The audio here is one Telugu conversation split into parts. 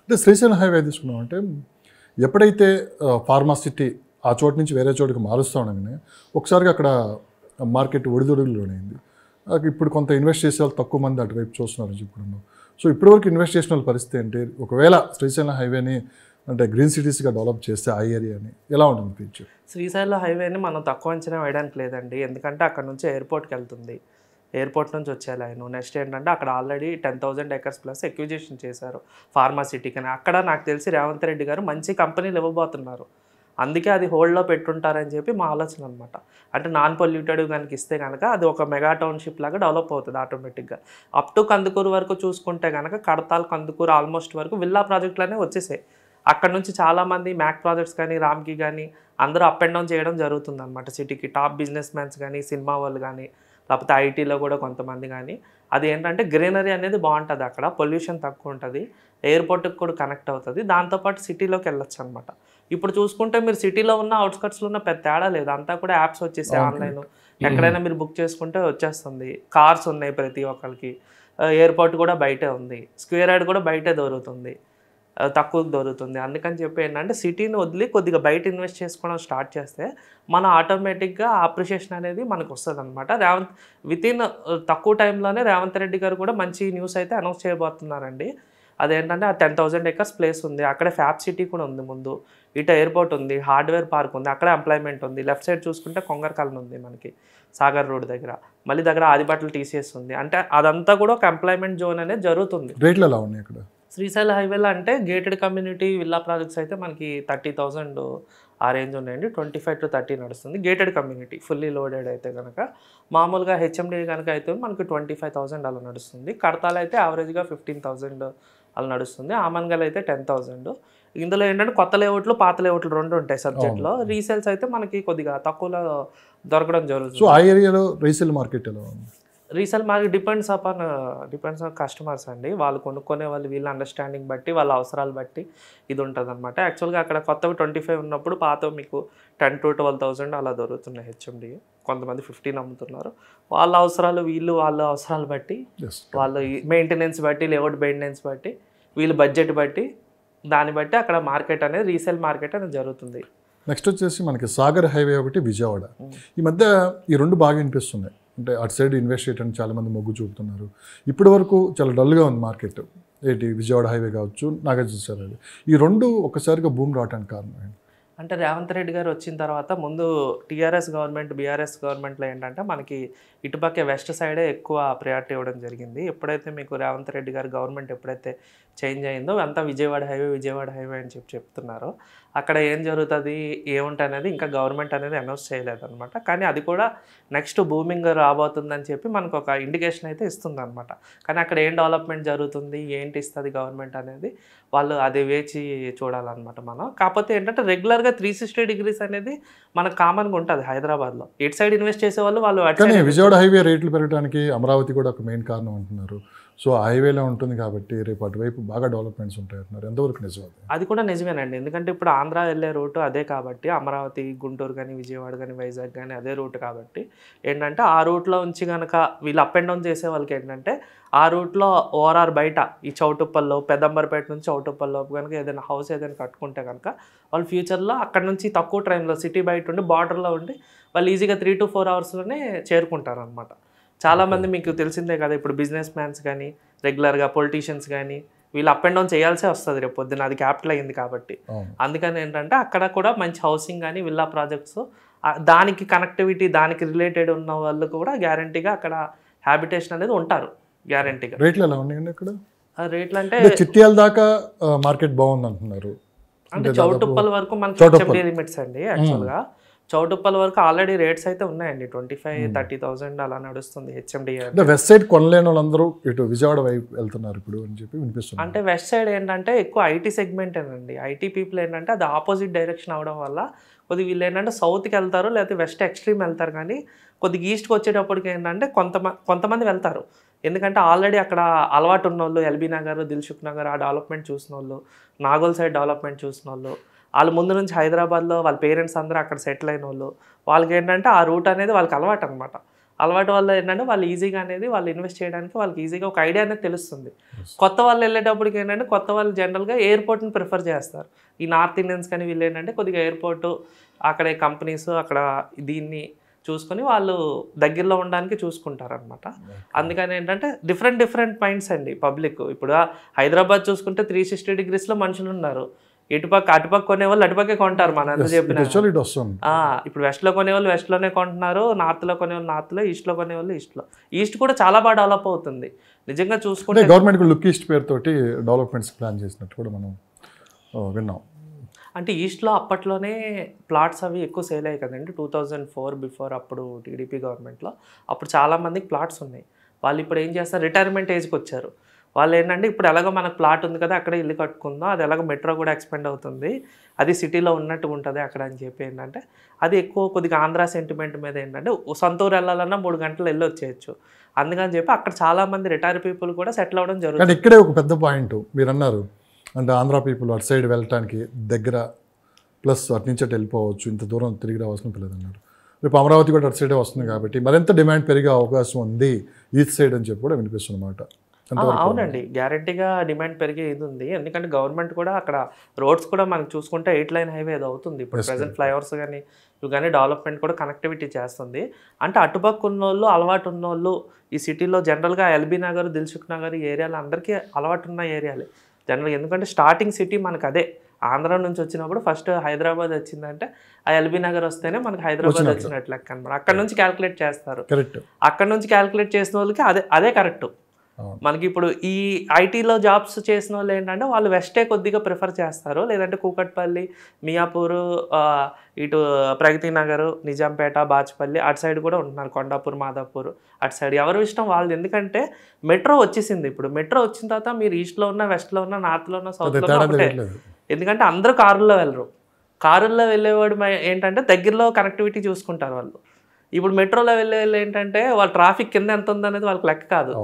అంటే శ్రీశైలం హైవే తీసుకున్నామంటే ఎప్పుడైతే ఫార్మాసిటీ ఆ చోటు నుంచి వేరే చోటుకి మారుస్తూ ఉండగానే ఒకసారిగా అక్కడ మార్కెట్ ఒడిదుడుగులోనైంది. ఇప్పుడు కొంత ఇన్వెస్ట్ చేసే వాళ్ళు తక్కువ మంది అటువైపు చూస్తున్నారని చెప్పుకున్నాం. సో ఇప్పటివరకు ఇన్వెస్ట్ చేసిన వాళ్ళ పరిస్థితి ఏంటి? ఒకవేళ శ్రీశైలం హైవేని అంటే గ్రీన్ సిటీస్గా డెవలప్ చేస్తే ఆ ఏరియాని ఎలా ఉంటుంది ఫ్యూచర్? శ్రీశైలం హైవేని మనం తక్కువ అంచనా వేయడానికి లేదండి. ఎందుకంటే అక్కడ నుంచి ఎయిర్పోర్ట్కి వెళ్తుంది. ఎయిర్పోర్ట్ నుంచి వచ్చే లైన్. నెక్స్ట్ ఏంటంటే అక్కడ ఆల్రెడీ 10,000 ఎకర్స్ ప్లస్ ఎక్విజిషన్ చేశారు ఫార్మాసిటీకి అని. అక్కడ నాకు తెలిసి రేవంత్ రెడ్డి గారు మంచి కంపెనీలు ఇవ్వబోతున్నారు. అందుకే అది హోల్డ్లో పెట్టుంటారని చెప్పి మా ఆలోచన అనమాట. అంటే నాన్ పొల్యూటెడ్ కనుక ఇస్తే కనుక అది ఒక మెగా టౌన్షిప్ లాగా డెవలప్ అవుతుంది ఆటోమేటిక్గా. అప్ టు కందుకూరు వరకు చూసుకుంటే కనుక కడతాల్, కందుకూరు ఆల్మోస్ట్ వరకు విల్లా ప్రాజెక్టులనే వచ్చేసాయి. అక్కడ నుంచి చాలామంది మ్యాక్ ప్రాజెక్ట్స్ కానీ, రామ్కి కానీ అందరూ అప్ అండ్ డౌన్ చేయడం జరుగుతుంది అనమాట సిటీకి. టాప్ బిజినెస్ మ్యాన్స్ కానీ, సినిమా వాళ్ళు కానీ, లేకపోతే ఐటీలో కూడా కొంతమంది కానీ. అది ఏంటంటే గ్రీనరీ అనేది బాగుంటుంది అక్కడ, పొల్యూషన్ తక్కువ ఉంటుంది, ఎయిర్పోర్ట్కి కూడా కనెక్ట్ అవుతుంది, దాంతోపాటు సిటీలోకి వెళ్ళొచ్చు అనమాట. ఇప్పుడు చూసుకుంటే మీరు సిటీలో ఉన్న అవుట్స్కట్స్లో ఉన్న పెద్ద తేడా లేదు, అంతా కూడా యాప్స్ వచ్చేసాయి ఆన్లైన్. ఎక్కడైనా మీరు బుక్ చేసుకుంటే వచ్చేస్తుంది. కార్స్ ఉన్నాయి ప్రతి ఒక్కరికి, ఎయిర్పోర్ట్ కూడా బయటే ఉంది, స్క్వేర్ యార్డ్ కూడా బయటే దొరుకుతుంది, తక్కువకు దొరుకుతుంది. అందుకని చెప్పి ఏంటంటే సిటీని వదిలి కొద్దిగా బయట ఇన్వెస్ట్ చేసుకోవడం స్టార్ట్ చేస్తే మన ఆటోమేటిక్గా అప్రిషియేషన్ అనేది మనకు వస్తుంది అనమాట. వితిన్ తక్కువ టైంలోనే రేవంత్ రెడ్డి గారు కూడా మంచి న్యూస్ అయితే అనౌన్స్ చేయబోతున్నారండి. అదేంటంటే ఆ 10,000 ఎకర్స్ ప్లేస్ ఉంది, అక్కడే ఫ్యాబ్ సిటీ కూడా ఉంది ముందు, ఇటు ఎయిర్పోర్ట్ ఉంది, హార్డ్వేర్ పార్క్ ఉంది, అక్కడే ఎంప్లాయ్మెంట్ ఉంది. లెఫ్ట్ సైడ్ చూసుకుంటే కొంగర్కాలన్ ఉంది మనకి సాగర్ రోడ్ దగ్గర, మళ్ళీ దగ్గర ఆదిబట్టలు టీసీఎస్ ఉంది. అంటే అదంతా కూడా ఒక ఎంప్లాయ్మెంట్ జోన్ అనేది జరుగుతుంది. రేట్లు ఎలా ఉన్నాయి ఇక్కడ? శ్రీశైలం హైవేలో అంటే గేటెడ్ కమ్యూనిటీ విల్లా ప్రాజెక్ట్స్ అయితే మనకి 30,000 ఆ రేంజ్ ఉన్నాయండి. 25 to 30 నడుస్తుంది గేటెడ్ కమ్యూనిటీ ఫుల్లీ లోడెడ్ అయితే కనుక. మామూలుగా హెచ్ఎండి కనుక అయితే మనకి 25,000 అలా నడుస్తుంది. కడతాలు అయితే యావరేజ్గా 15,000 అలా నడుస్తుంది. ఆమన్గల్ అయితే 10,000. ఇందులో ఏంటంటే కొత్త లేఅవుట్లు, పాత లేఅవుట్లు రెండు ఉంటాయి సబ్జెక్ట్లో. రీసేల్స్ అయితే మనకి కొద్దిగా తక్కువలో దొరకడం జరుగుతుంది. సో ఆ ఏరియాలో రీసేల్ మార్కెట్ ఎలా ఉంది? Resale market depends on customers అండి. వాళ్ళు కొనుక్కునే వాళ్ళు వీళ్ళ అండర్స్టాండింగ్ బట్టి, వాళ్ళ అవసరాలు బట్టి ఇది ఉంటుంది అనమాట. యాక్చువల్గా అక్కడ కొత్తవి 25 ఉన్నప్పుడు పాతవి మీకు 10 to 12,000 అలా దొరుకుతున్నాయి హెచ్ఎండి. కొంతమంది 15 అమ్ముతున్నారు. వాళ్ళ అవసరాలు వాళ్ళ అవసరాలు బట్టి, వాళ్ళ మెయింటెనెన్స్ బట్టి, లేఅవుట్ మెయింటెనెన్స్ బట్టి, వీళ్ళ బడ్జెట్ బట్టి, దాన్ని బట్టి అక్కడ మార్కెట్ అనేది రీసేల్ మార్కెట్ అనేది జరుగుతుంది. నెక్స్ట్ వచ్చేసి మనకి సాగర్ హైవే ఒకటి, విజయవాడ. ఈ మధ్య ఈ రెండు బాగా వినిపిస్తున్నాయి. అంటే అటు సైడ్ ఇన్వెస్ట్ చేయడానికి చాలామంది మొగ్గు చూపుతున్నారు. ఇప్పటి వరకు చాలా డల్గా ఉంది మార్కెట్. ఏంటి విజయవాడ హైవే కావచ్చు, నాగార్జునసాగర్ హైవే, ఈ రెండు ఒక్కసారిగా భూమి రావడానికి కారణం ఏంటి? అంటే రేవంత్ రెడ్డి గారు వచ్చిన తర్వాత ముందు టీఆర్ఎస్ గవర్నమెంట్, బీఆర్ఎస్ గవర్నమెంట్లో ఏంటంటే మనకి ఇటుపక్కే వెస్ట్ సైడే ఎక్కువ ప్రయారిటీ ఇవ్వడం జరిగింది. ఎప్పుడైతే మీకు రేవంత్ రెడ్డి గారు గవర్నమెంట్ ఎప్పుడైతే చేంజ్ అయిందో అంతా విజయవాడ హైవే అని చెప్తున్నారో అక్కడ ఏం జరుగుతుంది ఏముంటుంది అనేది ఇంకా గవర్నమెంట్ అనేది అనౌన్స్ చేయలేదన్నమాట. కానీ అది కూడా నెక్స్ట్ బూమింగ్ రాబోతుందని చెప్పి మనకు ఒక ఇండికేషన్ అయితే ఇస్తుంది అనమాట. కానీ అక్కడ ఏం డెవలప్మెంట్ జరుగుతుంది, ఏంటి ఇస్తుంది గవర్నమెంట్ అనేది వాళ్ళు అది వేచి చూడాలన్నమాట మనం. కాకపోతే ఏంటంటే రెగ్యులర్గా 360 degrees అనేది మనకు కామన్గా ఉంటుంది హైదరాబాద్లో. ఇటు సైడ్ ఇన్వెస్ట్ చేసే వాళ్ళు కానీ విజయవాడ హైవే రేట్లు పెరగడానికి అమరావతి కూడా ఒక మెయిన్ కారణం అంటున్నారు. సో ఆ హైవేలో ఉంటుంది కాబట్టి రేపు అటువైపు బాగా డెవలప్మెంట్స్ ఉంటాయి అంటున్నారు. ఎంతవరకు నిజం? అది కూడా నిజమేనండి. ఎందుకంటే ఇప్పుడు ఆంధ్ర వెళ్ళే రూటు అదే కాబట్టి, అమరావతి, గుంటూరు కానీ, విజయవాడ కానీ, వైజాగ్ కానీ అదే రూట్ కాబట్టి ఏంటంటే ఆ రూట్లో ఉంచి కనుక వీళ్ళు అప్ అండ్ డౌన్ చేసే వాళ్ళకి ఏంటంటే ఆ రూట్లో ఓఆర్ఆర్ బయట ఈ చౌటుప్పల్లో, పెదంబర్పేట నుంచి చౌటుప్పల్లోపు కనుక ఏదైనా హౌస్ ఏదైనా కట్టుకుంటే కనుక వాళ్ళు ఫ్యూచర్లో అక్కడ నుంచి తక్కువ టైంలో సిటీ బయట ఉండి బార్డర్లో ఉండి వాళ్ళు ఈజీగా 3 to 4 అవర్స్లోనే చేరుకుంటారు అనమాట. చాలామంది మీకు తెలిసిందే కదా, ఇప్పుడు బిజినెస్ మ్యాన్స్ కానీ, రెగ్యులర్గా పొలిటీషియన్స్ కానీ వీళ్ళు అప్ అండ్ డౌన్ చేయాల్సే వస్తుంది రేపు పొద్దున్న, అది క్యాపిటల్ అయింది కాబట్టి. అందుకని ఏంటంటే అక్కడ కూడా మంచి హౌసింగ్ కానీ, విల్లా ప్రాజెక్ట్స్, దానికి కనెక్టివిటీ, దానికి రిలేటెడ్ ఉన్న వాళ్ళు కూడా గ్యారంటీగా అక్కడ హ్యాబిటేషన్ అనేది ఉంటారు గ్యారంటీగా. రేట్లు ఎలా ఉన్నాయండి అక్కడ? రేట్లు అంటే చిట్యాల దాకా మార్కెట్ బాగుంది అంటున్నారు. అంటే చౌటుప్పల్ వరకు మనకి లిమిట్స్ అండి. యాక్చువల్గా చౌటుప్పల్ వరకు ఆల్రెడీ రేట్స్ అయితే ఉన్నాయండి. 25-30,000 అలా నడుస్తుంది హెచ్ఎండి. అంటే వెస్ట్ సైడ్ కొనలేని వాళ్ళందరూ ఇటు విజయవాడ వైపు వెళ్తున్నారు ఇప్పుడు అని చెప్పి వినిపిస్తుంది. అంటే వెస్ట్ సైడ్ ఏంటంటే ఎక్కువ ఐటీ సెగ్మెంటేనండి. ఐటీ పీపుల్ ఏంటంటే అది ఆపోజిట్ డైరెక్షన్ అవడం వల్ల కొద్దిగా వీళ్ళు ఏంటంటే సౌత్కి వెళ్తారు, లేకపోతే వెస్ట్ ఎక్స్ట్రీమ్ వెళ్తారు. కానీ కొద్దిగా ఈస్ట్కి వచ్చేటప్పటికి ఏంటంటే కొంతమంది వెళ్తారు. ఎందుకంటే ఆల్రెడీ అక్కడ అలవాటు ఉన్న వాళ్ళు, ఎల్బీ నగర్, దిల్సుఖ్ నగర్ ఆ డెవలప్మెంట్ చూసిన వాళ్ళు, నాగోల్ సైడ్ డెవలప్మెంట్ చూసిన వాళ్ళు, వాళ్ళు ముందు నుంచి హైదరాబాద్లో వాళ్ళ పేరెంట్స్ అందరూ అక్కడ సెటిల్ అయిన వాళ్ళు, వాళ్ళకి ఏంటంటే ఆ రూట్ అనేది వాళ్ళకి అలవాటు అనమాట. అలవాటు వల్ల ఏంటంటే వాళ్ళు ఈజీగా అనేది వాళ్ళు ఇన్వెస్ట్ చేయడానికి వాళ్ళకి ఈజీగా ఒక ఐడియా అనేది తెలుస్తుంది. కొత్త వాళ్ళు వెళ్ళేటప్పటికి ఏంటంటే కొత్త వాళ్ళు జనరల్గా ఎయిర్పోర్ట్ని ప్రిఫర్ చేస్తారు. ఈ నార్త్ ఇండియన్స్ కానీ వీళ్ళు ఏంటంటే కొద్దిగా ఎయిర్పోర్టు అక్కడ కంపెనీస్ అక్కడ దీన్ని చూసుకొని వాళ్ళు దగ్గరలో ఉండడానికి చూసుకుంటారనమాట. అందుకని ఏంటంటే డిఫరెంట్ మైండ్స్ అండి పబ్లిక్. ఇప్పుడు హైదరాబాద్ చూసుకుంటే 360 degreesలో మనుషులు ఉన్నారు. అటుపక్క కొనేవాళ్ళు అటుపక్కే కొంటారు. మన ఎంత చెప్పిన ఇప్పుడు వెస్ట్లో కొనేవాళ్ళు వెస్ట్లోనే కొంటున్నారు, నార్త్లో కొనేవాళ్ళు నార్త్లో, ఈస్ట్లో కొనేవాళ్ళు ఈస్ట్లో. ఈస్ట్ కూడా చాలా బాగా డెవలప్ అవుతుంది నిజంగా చూసుకుంటే. గవర్నమెంట్ లుక్ ఈస్ట్ పేరుతోటి డెవలప్మెంట్స్ ప్లాన్ చేసినట్టు కూడా మనం విన్నాం. అంటే ఈస్ట్లో అప్పట్లోనే ప్లాట్స్ అవి ఎక్కువ సేల్ అయ్యాయి కదండి. 2004 బిఫోర్ అప్పుడు టీడీపీ గవర్నమెంట్లో అప్పుడు చాలామందికి ప్లాట్స్ ఉన్నాయి. వాళ్ళు ఇప్పుడు ఏం చేస్తారు, రిటైర్మెంట్ ఏజ్కి వచ్చారు. వాళ్ళు ఏంటంటే ఇప్పుడు ఎలాగో మనకు ప్లాట్ ఉంది కదా అక్కడే ఇల్లు కట్టుకుందాం, అది ఎలాగో మెట్రో కూడా ఎక్స్పెండ్ అవుతుంది, అది సిటీలో ఉన్నట్టు ఉంటుంది అక్కడ అని చెప్పి ఏంటంటే అది ఎక్కువ కొద్దిగా ఆంధ్ర సెంటిమెంట్ మీద ఏంటంటే సొంతూరు వెళ్ళాలన్నా 3 గంటలు వెళ్ళి వచ్చేయచ్చు. అందుకని చెప్పి అక్కడ చాలామంది రిటైర్ పీపుల్ కూడా సెటిల్ అవ్వడం జరుగుతుంది. ఇక్కడే ఒక పెద్ద పాయింట్ మీరు అన్నారు, అంటే ఆంధ్ర పీపుల్ అటు సైడ్ వెళ్ళటానికి దగ్గర, ప్లస్ అటు నుంచి అటు వెళ్ళిపోవచ్చు, ఇంత దూరం తిరిగి రావాల్సిన పిల్లదన్నారు. రేపు అమరావతి కూడా అటు సైడే వస్తుంది కాబట్టి మరింత డిమాండ్ పెరిగే అవకాశం ఉంది ఈస్ట్ సైడ్ అని చెప్పి కూడా వినిపిస్తుంది అన్నమాట. అవునండి, గ్యారంటీగా డిమాండ్ పెరిగే ఇది ఉంది. ఎందుకంటే గవర్నమెంట్ కూడా అక్కడ రోడ్స్ కూడా మనకు చూసుకుంటే 8 లైన్ హైవే అది అవుతుంది ఇప్పుడు ప్రజెంట్. ఫ్లైఓవర్స్ కానీ ఇవి కానీ డెవలప్మెంట్ కూడా కనెక్టివిటీ చేస్తుంది. అంటే అటుపక్క ఉన్నోళ్ళు అలవాటు ఉన్నోళ్ళు ఈ సిటీలో జనరల్గా ఎల్బీ నగర్, దిల్సుఖ్ నగర్ ఈ ఏరియాలో అందరికీ అలవాటు ఉన్న ఏరియాలే జనరల్గా. ఎందుకంటే స్టార్టింగ్ సిటీ మనకు అదే. ఆంధ్ర నుంచి వచ్చినప్పుడు ఫస్ట్ హైదరాబాద్ వచ్చిందంటే ఆ ఎల్బీ నగర్ వస్తేనే మనకి హైదరాబాద్ వచ్చినట్లు లెక్క అనమాట. అక్కడ నుంచి క్యాలిక్యులేట్ చేస్తారు. అక్కడ నుంచి క్యాలిక్యులేట్ చేసిన వాళ్ళకి అదే కరెక్ట్. మనకి ఇప్పుడు ఈ ఐటీలో జాబ్స్ చేసిన వాళ్ళు ఏంటంటే వాళ్ళు వెస్టే కొద్దిగా ప్రిఫర్ చేస్తారు, లేదంటే కూకట్పల్లి, మియాపూర్, ఇటు ప్రగతి నగర్, నిజాంపేట, బాచ్పల్లి అటు సైడ్ కూడా ఉంటున్నారు, కొండాపూర్, మాదాపూర్ అటు సైడ్. ఎవరి ఇష్టం వాళ్ళు. ఎందుకంటే మెట్రో వచ్చేసింది. ఇప్పుడు మెట్రో వచ్చిన తర్వాత మీరు ఈస్ట్లో ఉన్న, వెస్ట్లో ఉన్న, నార్త్లో ఉన్న, సౌత్లో ఉన్న ఒకటే. ఎందుకంటే అందరూ కారుల్లో వెళ్ళరు. కారుల్లో వెళ్ళేవాడు ఏంటంటే దగ్గరలో కనెక్టివిటీ చూసుకుంటారు వాళ్ళు. ఇప్పుడు మెట్రోలో వెళ్ళే వాళ్ళు ఏంటంటే వాళ్ళ ట్రాఫిక్ కింద ఎంత ఉందనేది వాళ్ళకి లెక్క కాదు.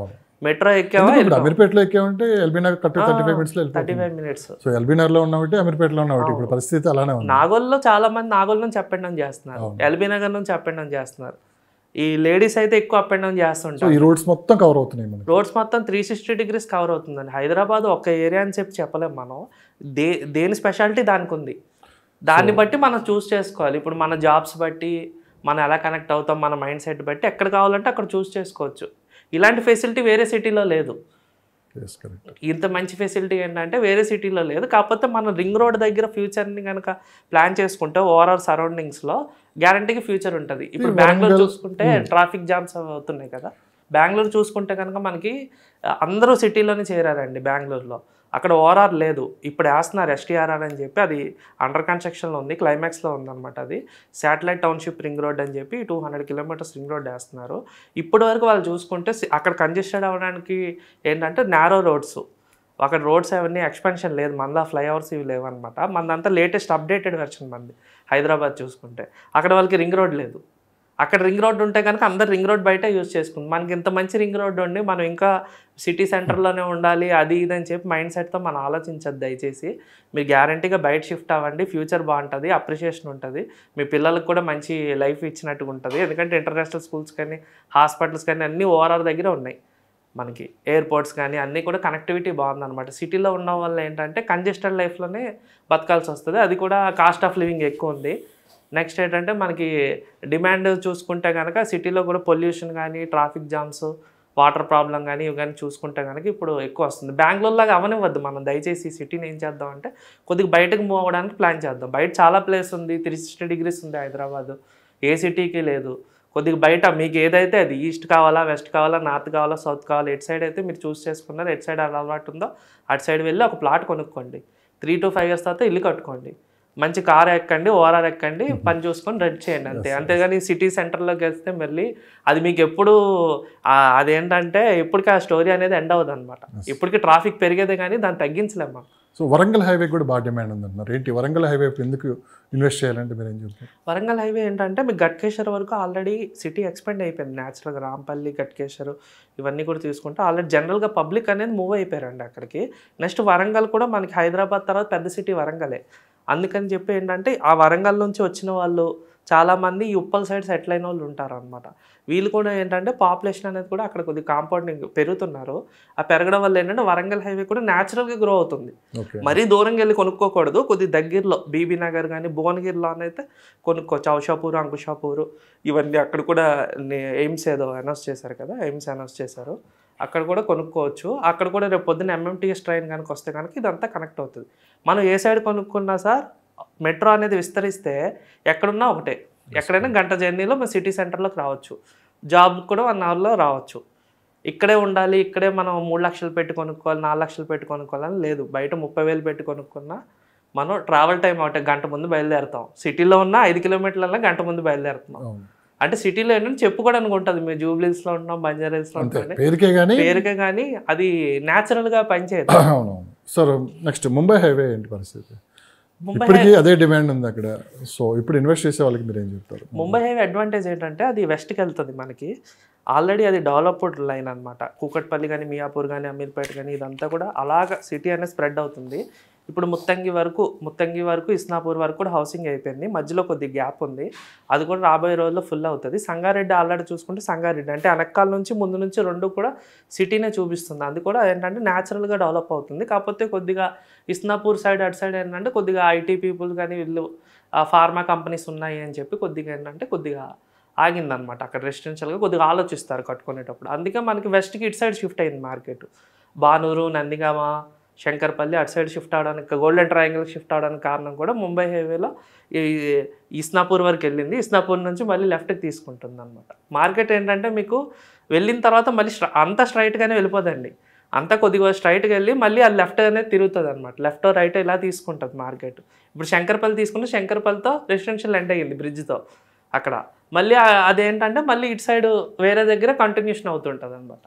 మెట్రో ఎక్కామా, అమీర్పేటలో ఎక్కామంటే ఎల్బీ నగర్ 35 minutes. సో ఎల్బీ నగర్ లో ఉన్నామంటే అమీర్పేటలో ఉన్నామంటే ఇప్పుడు పరిస్థితి అలానే ఉంది. నాగోల్లో చాలా మంది నాగోల్ నుంచి అప్ అండ్ డౌన్ చేస్తున్నారు, ఎల్బీ నగర్ నుంచి అప్ అండ్ డౌన్ చేస్తున్నారు. ఈ లేడీస్ అయితే ఎక్కువ అప్ అండ్ డౌన్ చేస్తుంటారు. ఈ రోడ్స్ మొత్తం కవర్ అవుతున్నాయి. రోడ్స్ మొత్తం 360 degrees కవర్ అవుతుందండి. హైదరాబాద్ ఒక ఏరియా అని చెప్పలేము మనం. దేని స్పెషాలిటీ దానికి ఉంది. దాన్ని బట్టి మనం చూస్ చేసుకోవాలి. ఇప్పుడు మన జాబ్స్ బట్టి మనం ఎలా కనెక్ట్ అవుతాం, మన మైండ్ సెట్ బట్టి ఎక్కడ కావాలంటే అక్కడ చూస్ చేసుకోవచ్చు. ఇలాంటి ఫెసిలిటీ వేరే సిటీలో లేదు. ఇంత మంచి ఫెసిలిటీ ఏంటంటే వేరే సిటీలో లేదు. కాకపోతే మన రింగ్ రోడ్ దగ్గర ఫ్యూచర్ని కనుక ప్లాన్ చేసుకుంటే ఓవరాల్ సరౌండింగ్స్లో గ్యారంటీగా ఫ్యూచర్ ఉంటుంది. ఇప్పుడు బెంగళూరు చూసుకుంటే ట్రాఫిక్ జామ్స్ అవుతున్నాయి కదా. బెంగళూరు చూసుకుంటే కనుక మనకి అందరూ సిటీలోనే చేరారండి బెంగళూరులో. అక్కడ ఓఆర్ఆర్ లేదు, ఇప్పుడు వేస్తున్నారు ఎస్టీఆర్ఆర్ అని చెప్పి. అది అండర్ కన్స్ట్రక్షన్లో ఉంది, క్లైమాక్స్లో ఉందన్నమాట. అది శాటిలైట్ టౌన్షిప్ రింగ్ రోడ్ అని చెప్పి 200 kilometers రింగ్ రోడ్ వేస్తున్నారు. ఇప్పటి వరకు వాళ్ళు చూసుకుంటే అక్కడ కంజెస్టెడ్ అవ్వడానికి ఏంటంటే నేరో రోడ్స్, అక్కడ రోడ్స్ అవన్నీ ఎక్స్పెన్షన్ లేదు. మనదా ఫ్లైఓవర్స్ ఇవి లేవన్నమాట. మనదంతా లేటెస్ట్ అప్డేటెడ్ వెర్షన్ మంది. హైదరాబాద్ చూసుకుంటే అక్కడ వాళ్ళకి రింగ్ రోడ్ లేదు. అక్కడ రింగ్ రోడ్ ఉంటే కనుక అందరు రింగ్ రోడ్ బయట యూజ్ చేసుకుంది. మనకి ఇంత మంచి రింగ్ రోడ్ ఉండి మనం ఇంకా సిటీ సెంటర్లోనే ఉండాలి అది ఇది అని చెప్పి మైండ్ సెట్తో మనం ఆలోచించద్దు దయచేసి. మీరు గ్యారంటీగా బయట షిఫ్ట్ అవ్వండి, ఫ్యూచర్ బాగుంటుంది, అప్రిషియేషన్ ఉంటుంది, మీ పిల్లలకు కూడా మంచి లైఫ్ ఇచ్చినట్టుగా ఉంటుంది. ఎందుకంటే ఇంటర్నేషనల్ స్కూల్స్ కానీ హాస్పిటల్స్ కానీ అన్నీ ఓఆర్ఆర్ దగ్గర ఉన్నాయి. మనకి ఎయిర్పోర్ట్స్ కానీ అన్నీ కూడా కనెక్టివిటీ బాగుందన్నమాట. సిటీలో ఉన్న వల్ల ఏంటంటే కంజెస్టెడ్ లైఫ్లోనే బతకాల్సి వస్తుంది. అది కూడా కాస్ట్ ఆఫ్ లివింగ్ ఎక్కువ ఉంది. నెక్స్ట్ ఏంటంటే మనకి డిమాండ్ చూసుకుంటే కనుక సిటీలో కూడా పొల్యూషన్ కానీ, ట్రాఫిక్ జామ్స్, వాటర్ ప్రాబ్లం కానీ ఇవి కానీ చూసుకుంటే కనుక ఇప్పుడు ఎక్కువ వస్తుంది. బెంగళూరులాగా అవనివ్వద్దు మనం దయచేసి. ఈ సిటీని ఏం చేద్దామంటే కొద్దిగా బయటకు మూవ్ అవ్వడానికి ప్లాన్ చేద్దాం. బయట చాలా ప్లేస్ ఉంది, 360 degrees ఉంది హైదరాబాద్, ఏ సిటీకి లేదు. కొద్దిగా బయట మీకు ఏదైతే అది ఈస్ట్ కావాలా, వెస్ట్ కావాలా, నార్త్ కావాలా, సౌత్ కావాలా, ఎటు సైడ్ అయితే మీరు చూస్ చేసుకున్నారు, ఎటు సైడ్ అలవాటు ఉందో అటు సైడ్ వెళ్ళి ఒక ప్లాట్ కొనుక్కోండి. 3 to 5 years తర్వాత ఇల్లు కట్టుకోండి, మంచి కార్ ఎక్కండి, ఓఆర్ఆర్ ఎక్కండి, పని చూసుకొని రెడీ చేయండి అంతే. అంతేగాని సిటీ సెంటర్లోకి వెళ్తే మళ్ళీ అది మీకు ఎప్పుడు అదేంటంటే ఇప్పటికీ ఆ స్టోరీ అనేది ఎండ్ అవ్వదు అనమాట. ఇప్పటికీ ట్రాఫిక్ పెరిగేదే కానీ దాన్ని తగ్గించలేము. సో వరంగల్ హైవే కూడా బాగా డిమాండ్ ఉందన్నారు. ఏంటి వరంగల్ హైవే ఎందుకు ఇన్వెస్ట్ చేయాలంటే మీరు ఏం చెప్తారు? వరంగల్ హైవే ఏంటంటే మీకు గట్కేశ్వర్ వరకు ఆల్రెడీ సిటీ ఎక్స్పెండ్ అయిపోయింది న్యాచురల్గా. రాంపల్లి, గట్కేశ్వర్ ఇవన్నీ కూడా తీసుకుంటే ఆల్రెడీ జనరల్గా పబ్లిక్ అనేది మూవ్ అయిపోయారండి అక్కడికి. నెక్స్ట్ వరంగల్ కూడా మనకి హైదరాబాద్ తర్వాత పెద్ద సిటీ వరంగలే. అందుకని చెప్పి ఏంటంటే ఆ వరంగల్ నుంచి వచ్చిన వాళ్ళు చాలామంది ఈ ఉప్పల్ సైడ్ సెటిల్ అయిన వాళ్ళు ఉంటారు అనమాట. వీళ్ళు కూడా ఏంటంటే పాపులేషన్ అనేది కూడా అక్కడ కొద్దిగా కాంపౌండింగ్ పెరుగుతున్నారు. ఆ పెరగడం వల్ల ఏంటంటే వరంగల్ హైవే కూడా న్యాచురల్గా గ్రో అవుతుంది. మరీ దూరంగా వెళ్ళి కొనుక్కోకూడదు, కొద్ది దగ్గరలో బీబీ నగర్ కానీ భువనగిరిలో అయితే కొనుక్కోవచ్చు. ఔషాపూర్, అంకుషాపూర్ ఇవన్నీ అక్కడ కూడా ఎయిమ్స్ ఏదో అనౌన్స్ చేశారు కదా, ఎయిమ్స్ అనౌన్స్ చేశారు, అక్కడ కూడా కొనుక్కోవచ్చు. అక్కడ కూడా రేపు పొద్దున్న ఎంఎంటీఎస్ ట్రైన్ కనుక వస్తే కనుక ఇదంతా కనెక్ట్ అవుతుంది. మనం ఏ సైడ్ కొనుక్కున్నా సార్ మెట్రో అనేది విస్తరిస్తే ఎక్కడున్నా ఒకటే, ఎక్కడైనా గంట జర్నీలో మన సిటీ సెంటర్లోకి రావచ్చు, జాబ్ కూడా 1 అవర్లో రావచ్చు. ఇక్కడే ఉండాలి, ఇక్కడే మనం 3 లక్షలు పెట్టి కొనుక్కోవాలి, 4 లక్షలు పెట్టి కొనుక్కోవాలని లేదు. బయట 30,000 పెట్టి కొనుక్కున్నా మనం ట్రావెల్ టైం ఒకటే, గంట ముందు బయలుదేరుతాం. సిటీలో ఉన్న 5 కిలోమీటర్లలో గంట ముందు బయలుదేరుతున్నాం. అంటే సిటీలో ఏంటంటే చెప్పుకోవడానికి ఉంటుంది, మేము జూబ్లీస్లో ఉంటాం, బంజారాహిల్స్లో ఉంటాం, పేరుకే కానీ అది న్యాచురల్గా పనిచేయదు. అవునవును సార్. నెక్స్ట్ ముంబై హైవే ఏంటి పరిస్థితి? ఇప్పటికీ అదే డిమాండ్ ఉంది అక్కడ. సో ఇప్పుడు ఇన్వెస్ట్ చేసే వాళ్ళకి మీరు ఏం చెప్తారు? ముంబై హైవే అడ్వాంటేజ్ ఏంటంటే అది వెస్ట్కి వెళ్తుంది మనకి. ఆల్రెడీ అది డెవలప్డ్ లైన్ అనమాట. కూకట్పల్లి కానీ, మియాపూర్ కానీ, అమీర్పేట కానీ ఇదంతా కూడా అలాగ సిటీ అనేది స్ప్రెడ్ అవుతుంది. ఇప్పుడు ముత్తంగి వరకు ఇస్నాపూర్ వరకు కూడా హౌసింగ్ అయిపోయింది. మధ్యలో కొద్ది గ్యాప్ ఉంది, అది కూడా రాబోయే రోజుల్లో ఫుల్ అవుతుంది. సంగారెడ్డి ఆల్రెడీ చూసుకుంటే సంగారెడ్డి అంటే అనక్కాల నుంచి ముందు నుంచి 2 కూడా సిటీనే చూపిస్తుంది. అది కూడా ఏంటంటే న్యాచురల్గా డెవలప్ అవుతుంది. కాకపోతే కొద్దిగా ఇస్నాపూర్ సైడ్ అటు సైడ్ ఏంటంటే కొద్దిగా ఐటీ పీపుల్ కానీ వీళ్ళు ఫార్మా కంపెనీస్ ఉన్నాయి అని చెప్పి కొద్దిగా ఏంటంటే కొద్దిగా ఆగిందనమాట. అక్కడ రెసిడెన్షియల్గా కొద్దిగా ఆలోచిస్తారు కట్టుకునేటప్పుడు. అందుకే మనకి వెస్ట్కి ఇటు సైడ్ షిఫ్ట్ అయింది మార్కెట్. బానూరు, నందిగామ, శంకర్పల్లి అటు సైడ్ షిఫ్ట్ అవడానికి, గోల్డెన్ ట్రయాంగిల్కి షిఫ్ట్ అవడానికి కారణం కూడా ముంబై హైవేలో ఈ ఇస్నాపూర్ వరకు వెళ్ళింది. ఇస్నాపూర్ నుంచి మళ్ళీ లెఫ్ట్కి తీసుకుంటుంది అనమాట. మార్కెట్ ఏంటంటే మీకు వెళ్ళిన తర్వాత మళ్ళీ అంతా స్ట్రైట్గానే వెళ్ళిపోదండి, అంతా కొద్దిగా స్ట్రైట్గా వెళ్ళి మళ్ళీ అది లెఫ్ట్ అనేది తిరుగుతుంది అనమాట. లెఫ్ట్ రైట్ ఇలా తీసుకుంటుంది మార్కెట్. ఇప్పుడు శంకర్పల్లి తీసుకుంటే శంకర్పల్లితో రెసిడెన్షియల్ ఎండ్ అయ్యింది బ్రిడ్జ్తో. అక్కడ మళ్ళీ అదేంటంటే మళ్ళీ ఇటు సైడ్ వేరే దగ్గర కంటిన్యూషన్ అవుతుంటుంది అనమాట.